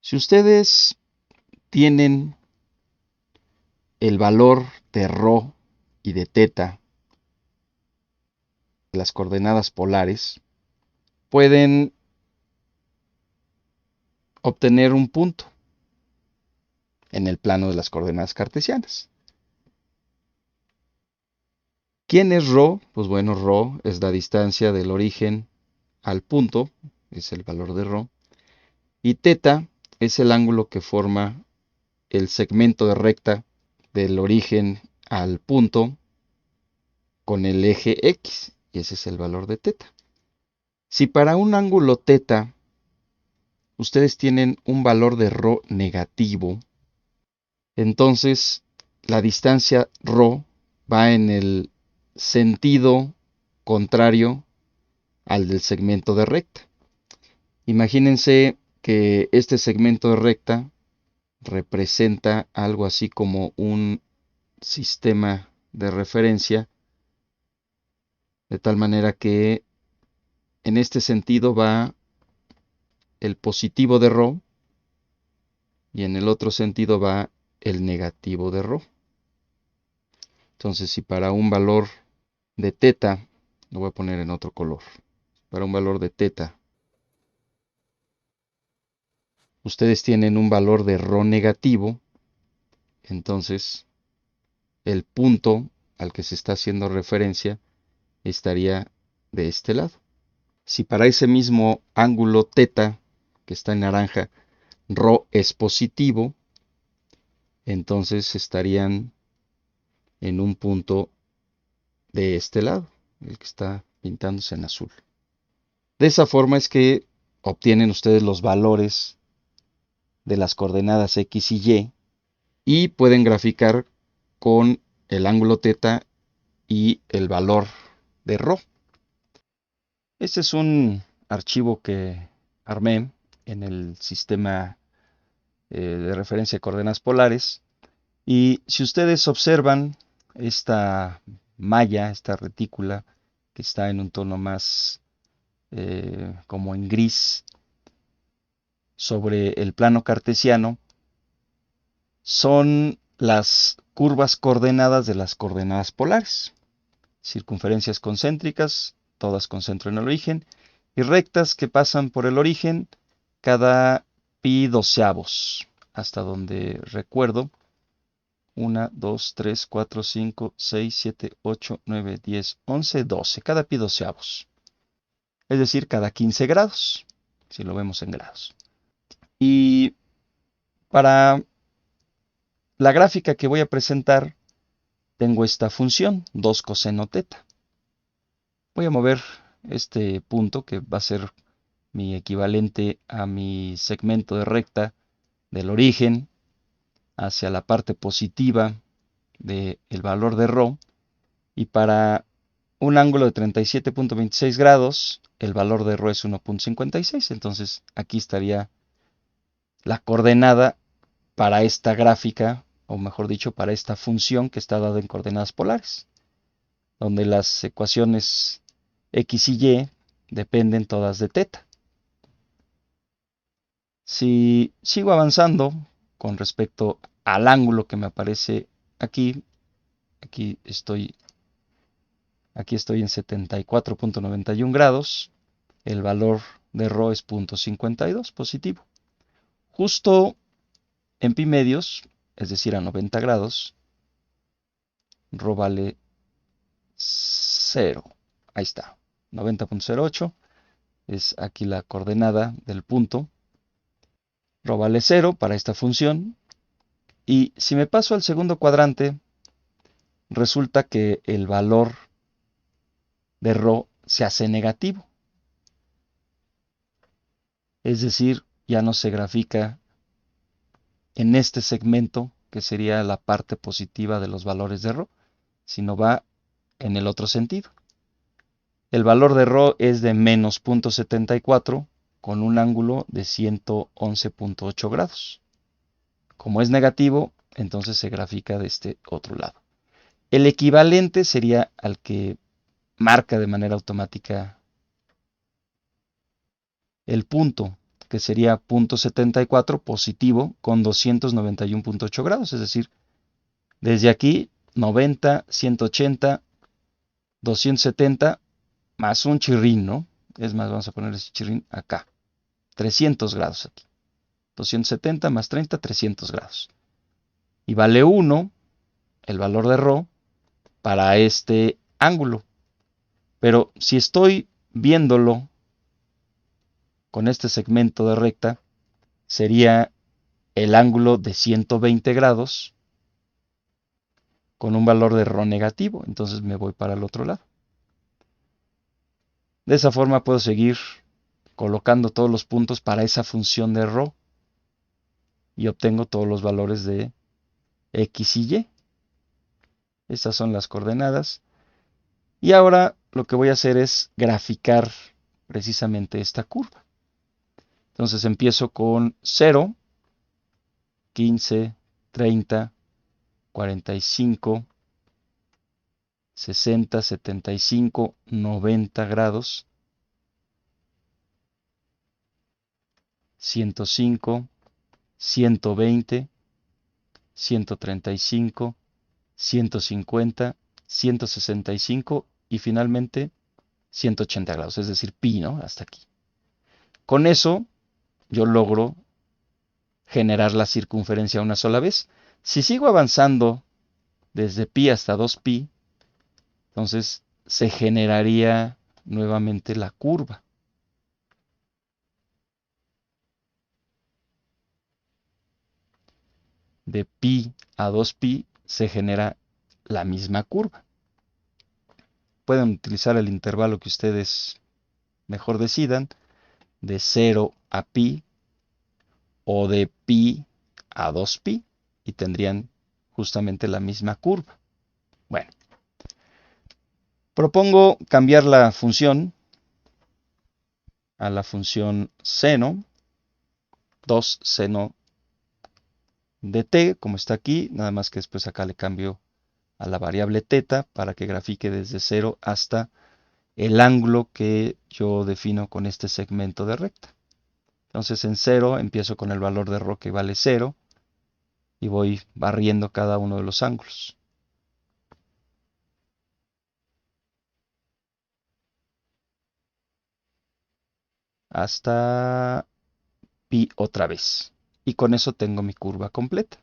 Si ustedes tienen el valor de ρ y de θ, las coordenadas polares, pueden obtener un punto en el plano de las coordenadas cartesianas. ¿Quién es ρ? Pues bueno, ρ es la distancia del origen al punto, es el valor de ρ, y θ es el ángulo que forma el segmento de recta del origen al punto con el eje X, y ese es el valor de θ. Si para un ángulo θ ustedes tienen un valor de ρ negativo, entonces la distancia ρ va en el sentido contrario al del segmento de recta. Imagínense que este segmento de recta representa algo así como un sistema de referencia, de tal manera que en este sentido va el positivo de ρ y en el otro sentido va el negativo de ρ. Entonces, si para un valor de θ, lo voy a poner en otro color, para un valor de θ, ustedes tienen un valor de ρ negativo, entonces el punto al que se está haciendo referencia estaría de este lado. Si para ese mismo ángulo θ, que está en naranja, ρ es positivo, entonces estarían en un punto de este lado, el que está pintándose en azul. De esa forma es que obtienen ustedes los valores de las coordenadas X y pueden graficar con el ángulo θ y el valor de ρ. Este es un archivo que armé en el sistema de referencia de coordenadas polares. Y si ustedes observan esta malla, esta retícula, que está en un tono más como en gris sobre el plano cartesiano, son las curvas coordenadas de las coordenadas polares. Circunferencias concéntricas, todas con centro en el origen, y rectas que pasan por el origen cada pi doceavos, hasta donde recuerdo. 1, 2, 3, 4, 5, 6, 7, 8, 9, 10, 11, 12. Cada pi doceavos. Es decir, cada 15 grados, si lo vemos en grados. Y para la gráfica que voy a presentar, tengo esta función, 2 coseno θ. Voy a mover este punto, que va a ser mi equivalente a mi segmento de recta del origen hacia la parte positiva del valor de ρ. Y para un ángulo de 37.26 grados, el valor de ρ es 1.56. Entonces aquí estaría la coordenada para esta gráfica, o mejor dicho, para esta función que está dada en coordenadas polares, donde las ecuaciones x y y dependen todas de θ. Si sigo avanzando con respecto al ángulo que me aparece aquí, aquí estoy en 74.91 grados, el valor de ρ es 0.52 positivo. Justo en pi medios, es decir, a 90 grados, ρ vale 0. Ahí está, 90.08 es aquí la coordenada del punto. Ρ vale 0 para esta función. Y si me paso al segundo cuadrante, resulta que el valor de ρ se hace negativo. Es decir, ya no se grafica en este segmento, que sería la parte positiva de los valores de ρ, sino va en el otro sentido. El valor de ρ es de menos 0.74 con un ángulo de 111.8 grados. Como es negativo, entonces se grafica de este otro lado. El equivalente sería al que marca de manera automática el punto. que sería 0.74 positivo con 291.8 grados, es decir, desde aquí 90, 180, 270 más un chirrín, ¿no? Es más, vamos a poner ese chirrín acá, 300 grados aquí. 270 más 30, 300 grados. Y vale 1 el valor de ρ para este ángulo. Pero si estoy viéndolo con este segmento de recta, sería el ángulo de 120 grados con un valor de ρ negativo. Entonces me voy para el otro lado. De esa forma puedo seguir colocando todos los puntos para esa función de ρ y obtengo todos los valores de x y y. Estas son las coordenadas. Y ahora lo que voy a hacer es graficar precisamente esta curva. Entonces empiezo con 0, 15, 30, 45, 60, 75, 90 grados, 105, 120, 135, 150, 165 y finalmente 180 grados, es decir, pi, ¿no? Hasta aquí. Con eso yo logro generar la circunferencia una sola vez. Si sigo avanzando desde pi hasta 2pi, entonces se generaría nuevamente la curva. De pi a 2pi se genera la misma curva. Pueden utilizar el intervalo que ustedes mejor decidan, de 0 a pi o de pi a 2pi, y tendrían justamente la misma curva. Bueno, propongo cambiar la función a la función seno, 2 seno de t, como está aquí, nada más que después acá le cambio a la variable θ para que grafique desde 0 hasta el ángulo que yo defino con este segmento de recta. Entonces en 0 empiezo con el valor de ρ que vale 0 y voy barriendo cada uno de los ángulos. Hasta pi otra vez. Y con eso tengo mi curva completa.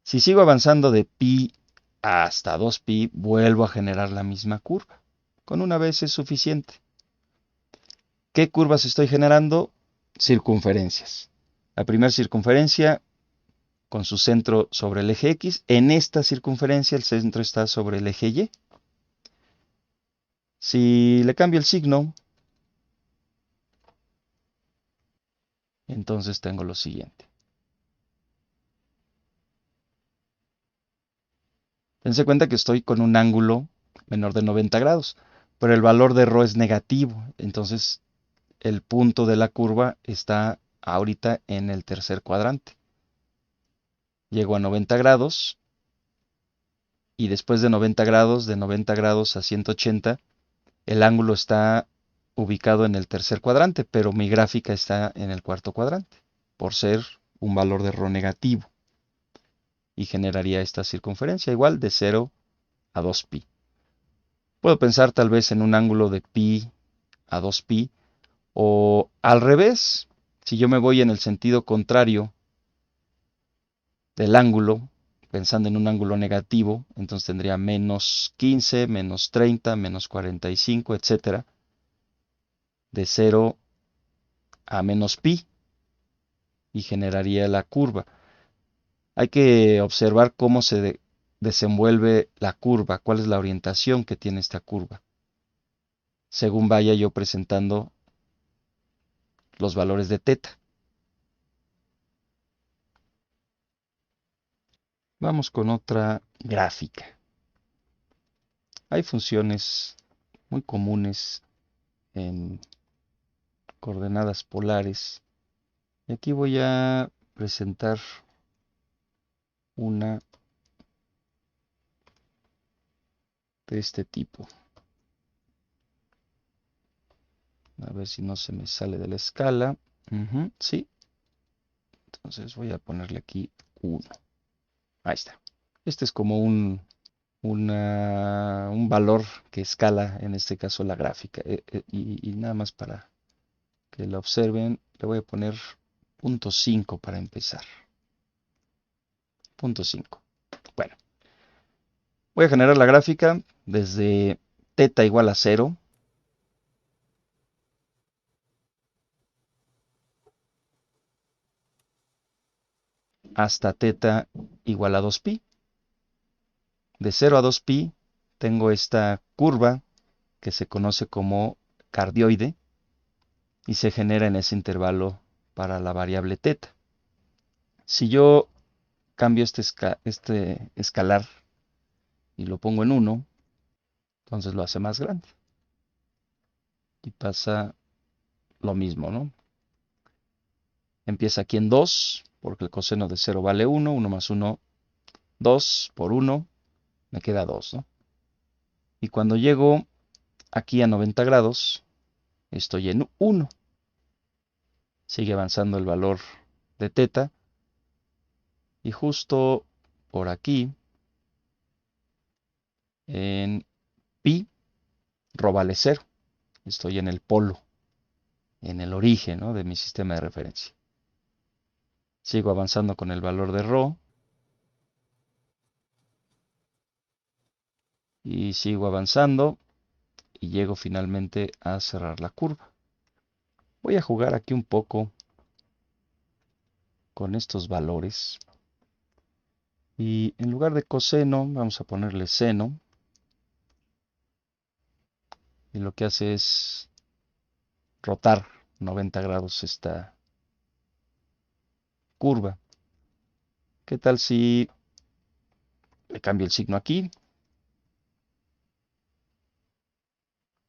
Si sigo avanzando de pi hasta 2pi, vuelvo a generar la misma curva. Con una vez es suficiente. ¿Qué curvas estoy generando? Circunferencias. La primera circunferencia con su centro sobre el eje X. En esta circunferencia el centro está sobre el eje Y. Si le cambio el signo, entonces tengo lo siguiente. Dense cuenta que estoy con un ángulo menor de 90 grados, pero el valor de ρ es negativo. Entonces el punto de la curva está ahorita en el tercer cuadrante. Llego a 90 grados y después de 90 grados a 180, el ángulo está ubicado en el tercer cuadrante, pero mi gráfica está en el cuarto cuadrante, por ser un valor de ρ negativo. Y generaría esta circunferencia igual de 0 a 2pi. Puedo pensar tal vez en un ángulo de pi a 2pi, o al revés, si yo me voy en el sentido contrario del ángulo, pensando en un ángulo negativo, entonces tendría menos 15, menos 30, menos 45, etcétera, de 0 a menos pi, y generaría la curva. Hay que observar cómo se desenvuelve la curva, cuál es la orientación que tiene esta curva, según vaya yo presentando los valores de θ. Vamos con otra gráfica. Hay funciones muy comunes en coordenadas polares. Y aquí voy a presentar una de este tipo. A ver si no se me sale de la escala. Sí. Entonces voy a ponerle aquí 1. Ahí está. Este es como un valor que escala, en este caso la gráfica. Y nada más para que lo observen, le voy a poner 0.5 para empezar. 0.5. Bueno, voy a generar la gráfica desde teta igual a 0 hasta teta igual a 2pi. De 0 a 2pi tengo esta curva que se conoce como cardioide y se genera en ese intervalo para la variable teta. Si yo cambio este escalar y lo pongo en 1, entonces lo hace más grande. Y pasa lo mismo, ¿no? Empieza aquí en 2, porque el coseno de 0 vale 1, 1 más 1, 2 por 1, me queda 2, ¿no? Y cuando llego aquí a 90 grados, estoy en 1. Sigue avanzando el valor de teta. Y justo por aquí, en pi, rho vale 0. Estoy en el polo, en el origen, ¿no?, de mi sistema de referencia. Sigo avanzando con el valor de rho. Y sigo avanzando y llego finalmente a cerrar la curva. Voy a jugar aquí un poco con estos valores. Y en lugar de coseno, vamos a ponerle seno. Y lo que hace es rotar 90 grados esta curva. ¿Qué tal si le cambio el signo aquí?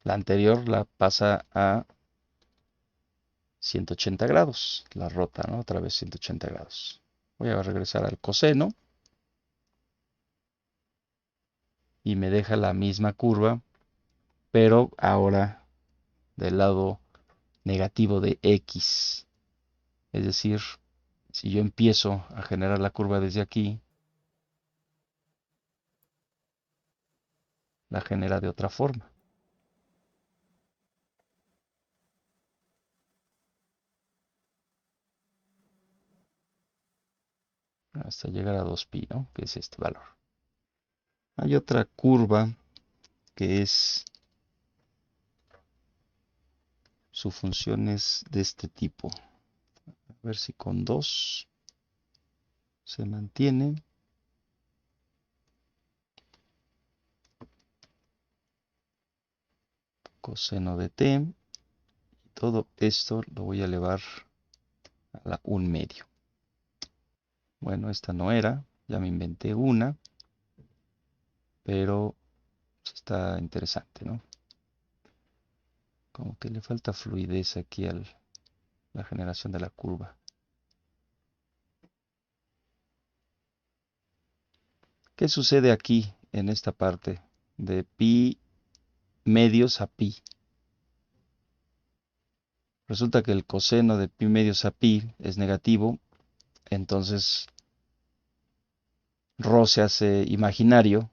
La anterior la pasa a 180 grados. La rota, ¿no? Otra vez 180 grados. Voy a regresar al coseno. Y me deja la misma curva, pero ahora del lado negativo de X. Es decir, si yo empiezo a generar la curva desde aquí, la genera de otra forma, hasta llegar a 2pi, ¿no?, que es este valor. Hay otra curva que es, su función es de este tipo. A ver si con 2 se mantiene. Coseno de t. Y todo esto lo voy a elevar a la 1/2. Bueno, esta no era, ya me inventé una, pero está interesante, ¿no? Como que le falta fluidez aquí a la generación de la curva. ¿Qué sucede aquí en esta parte de pi medios a pi? Resulta que el coseno de pi medios a pi es negativo, entonces rho se hace imaginario.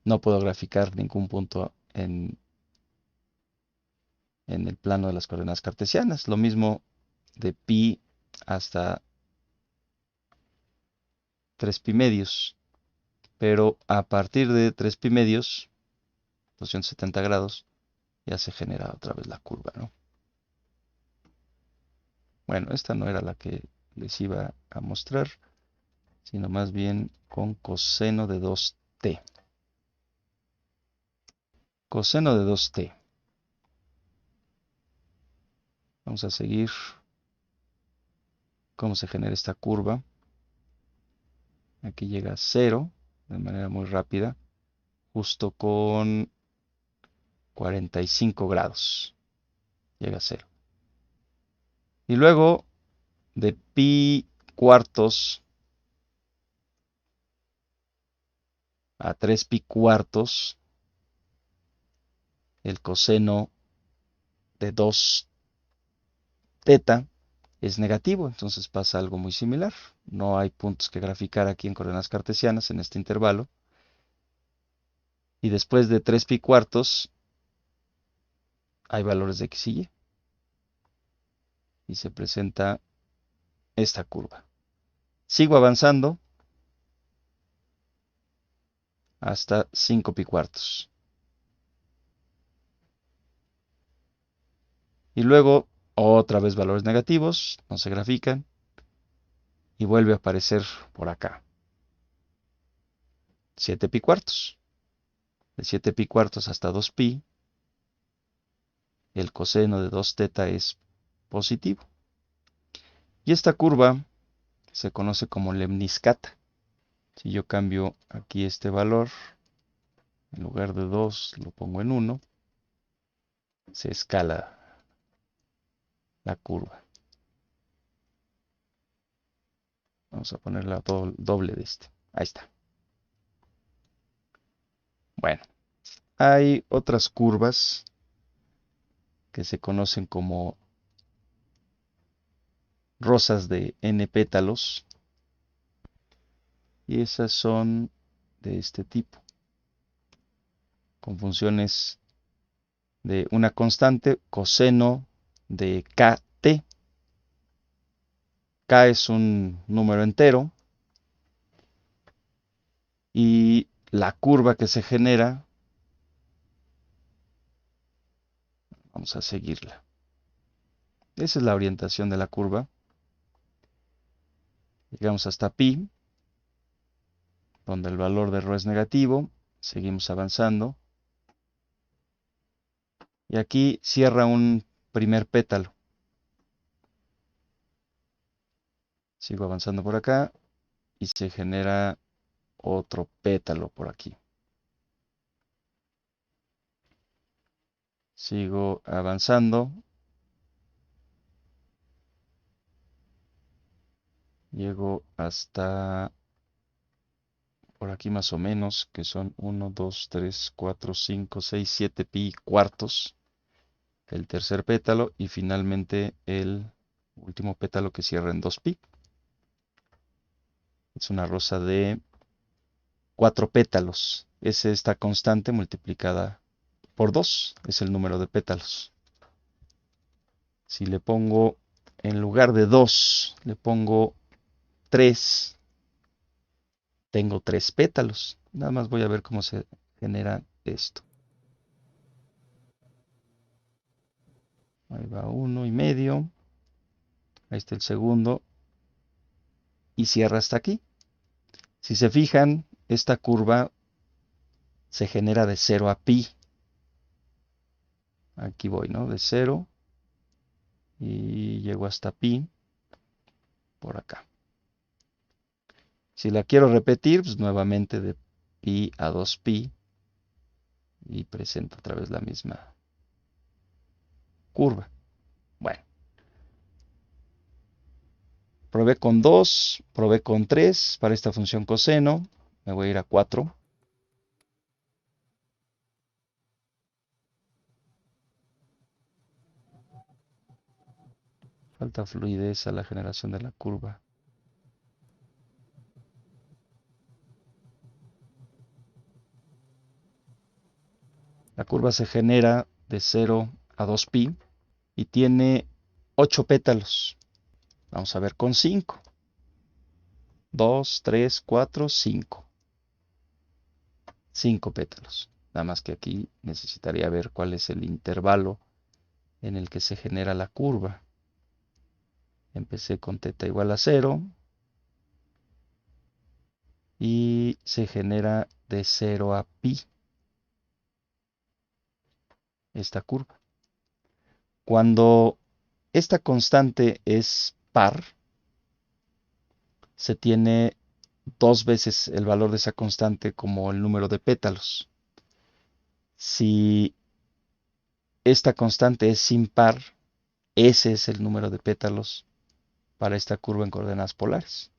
No puedo graficar ningún punto en el plano de las coordenadas cartesianas. Lo mismo de pi hasta 3pi medios. Pero a partir de 3pi medios, 270 grados, ya se genera otra vez la curva, ¿no? Bueno, esta no era la que les iba a mostrar, sino más bien con coseno de 2t. Coseno de 2t. Vamos a seguir cómo se genera esta curva. Aquí llega a 0 de manera muy rápida, justo con 45 grados. Llega a 0. Y luego de pi cuartos a 3pi cuartos, el coseno de 2 teta es negativo, entonces pasa algo muy similar. No hay puntos que graficar aquí en coordenadas cartesianas en este intervalo. Y después de 3 pi cuartos hay valores de x y y. Y se presenta esta curva. Sigo avanzando hasta 5 pi cuartos. Y luego otra vez valores negativos, no se grafican. Y vuelve a aparecer por acá. 7 pi cuartos. De 7 pi cuartos hasta 2 pi, el coseno de 2 teta es positivo. Y esta curva se conoce como lemniscata. Si yo cambio aquí este valor, en lugar de 2 lo pongo en 1, se escala la curva. Vamos a poner la doble de este. Ahí está. Bueno, hay otras curvas que se conocen como rosas de n pétalos. Y esas son de este tipo, con funciones de una constante coseno de kt. K es un número entero y la curva que se genera, vamos a seguirla. Esa es la orientación de la curva. Llegamos hasta pi, donde el valor de ρ es negativo. Seguimos avanzando. Y aquí cierra un primer pétalo. Sigo avanzando por acá y se genera otro pétalo por aquí. Sigo avanzando. Llego hasta por aquí más o menos, que son 1, 2, 3, 4, 5, 6, 7 pi cuartos. El tercer pétalo y finalmente el último pétalo que cierra en 2 pi. Es una rosa de 4 pétalos. Es esta constante multiplicada por 2. Es el número de pétalos. Si le pongo, en lugar de 2, le pongo 3, tengo 3 pétalos. Nada más voy a ver cómo se genera esto. Ahí va 1,5. Ahí está el segundo. Y cierra hasta aquí. Si se fijan, esta curva se genera de 0 a pi. Aquí voy, ¿no? De 0. Y llego hasta pi. Por acá. Si la quiero repetir, pues nuevamente de pi a 2 pi. Y presento otra vez la misma curva. Bueno. Probé con 2, probé con 3 para esta función coseno. Me voy a ir a 4. Falta fluidez a la generación de la curva. La curva se genera de 0 a 2 pi y tiene 8 pétalos. Vamos a ver con 5. 2, 3, 4, 5. 5 pétalos. Nada más que aquí necesitaría ver cuál es el intervalo en el que se genera la curva. Empecé con teta igual a 0 y se genera de 0 a pi esta curva. Cuando esta constante es par, se tiene 2 veces el valor de esa constante como el número de pétalos. Si esta constante es impar, ese es el número de pétalos para esta curva en coordenadas polares.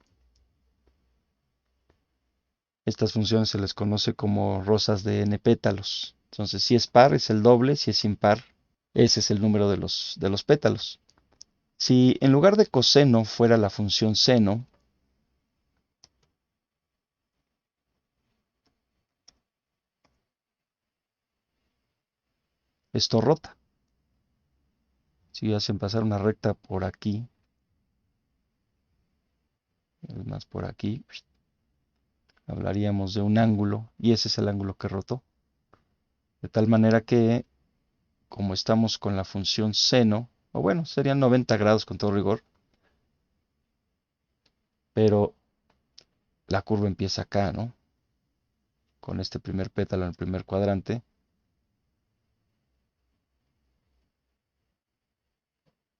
Estas funciones se les conoce como rosas de n pétalos. Entonces, si es par es el doble, si es impar, ese es el número de los pétalos. Si en lugar de coseno fuera la función seno, esto rota. Si hacen pasar una recta por aquí, es más por aquí, hablaríamos de un ángulo y ese es el ángulo que rotó. De tal manera que, como estamos con la función seno, o bueno, serían 90 grados con todo rigor, pero la curva empieza acá, ¿no? Con este primer pétalo en el primer cuadrante,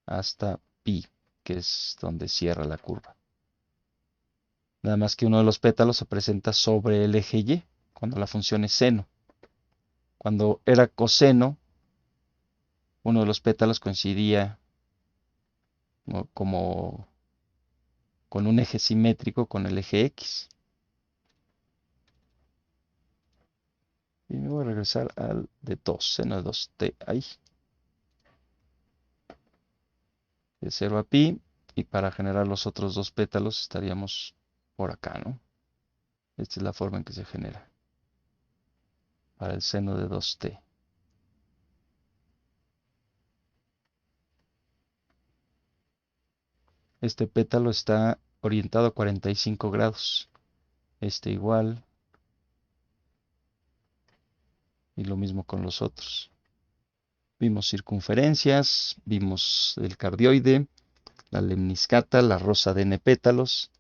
hasta pi, que es donde cierra la curva. Nada más que uno de los pétalos se presenta sobre el eje y, cuando la función es seno. Cuando era coseno, uno de los pétalos coincidía, ¿no?, como con un eje simétrico con el eje X. Y me voy a regresar al de 2, seno de 2t, ahí. De 0 a pi, y para generar los otros dos pétalos estaríamos por acá, ¿no? Esta es la forma en que se genera para el seno de 2t. Este pétalo está orientado a 45 grados. Este igual. Y lo mismo con los otros. Vimos circunferencias, vimos el cardioide, la lemniscata, la rosa de n pétalos.